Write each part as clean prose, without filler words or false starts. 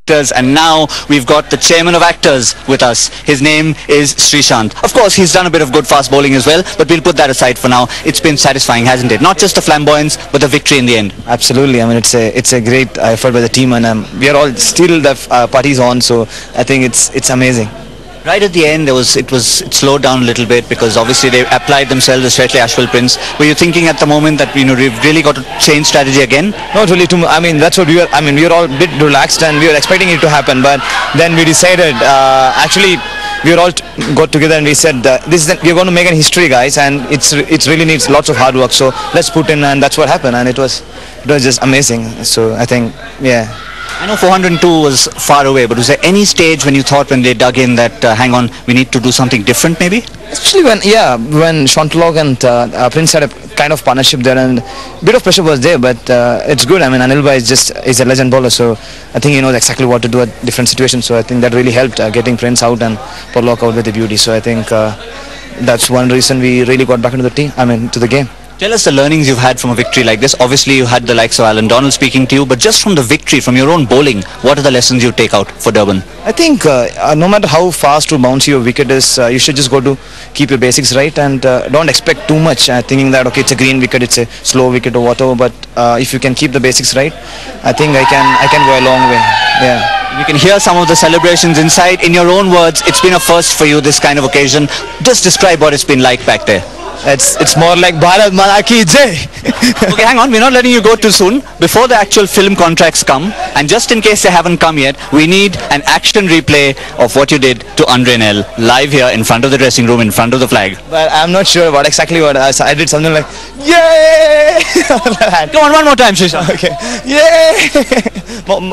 actors, and now we've got the chairman of actors with us. His name is Srishant. Of course, he's done a bit of good fast bowling as well, but we'll put that aside for now. It's been satisfying, hasn't it? Not just the flamboyance, but the victory in the end. Absolutely. I mean, it's a great effort by the team, and we are all still the party's on. So I think it's amazing. Right at the end, it slowed down a little bit because obviously they applied themselves, especially Ashwal Prince. Were you thinking at the moment that we've really got to change strategy again? Not really. I mean, that's what we were. I mean, we were all a bit relaxed and we were expecting it to happen, but then we decided. Actually, we were all got together and we said, we're going to make a history, guys, and it really needs lots of hard work. So let's put in, and that's what happened, and it was just amazing. So I think, yeah. I know 402 was far away, but was there any stage when you thought, when they dug in, that hang on, we need to do something different maybe? Especially when Shantulok and Prince had a kind of partnership there, and a bit of pressure was there, but it's good. I mean, Anil Bhai is a legend bowler, so I think he knows exactly what to do at different situations. So I think that really helped getting Prince out and Pollock out with the beauty. So I think that's one reason we really got back into the team. I mean, to the game. Tell us the learnings you've had from a victory like this. Obviously, you had the likes of Alan Donald speaking to you, but just from the victory, from your own bowling, what are the lessons you take out for Durban? I think no matter how fast or bouncy your wicket is, you should just go to keep your basics right and don't expect too much, thinking that okay, it's a green wicket, it's a slow wicket or whatever. But if you can keep the basics right, I think I can go a long way. Yeah. You can hear some of the celebrations inside. In your own words, it's been a first for you, this kind of occasion. Just describe what it's been like back there. It's more like Bharat Mata Ki Jai. Okay, hang on, we're not letting you go too soon. Before the actual film contracts come, and just in case they haven't come yet, we need an action replay of what you did to Andre Nel, live here in front of the dressing room, in front of the flag. But I'm not sure what I did something like, yay! Come on, one more time, Srishant. Okay, yay!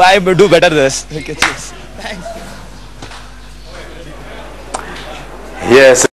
I will do better this. Okay, cheers. Thanks. Yes.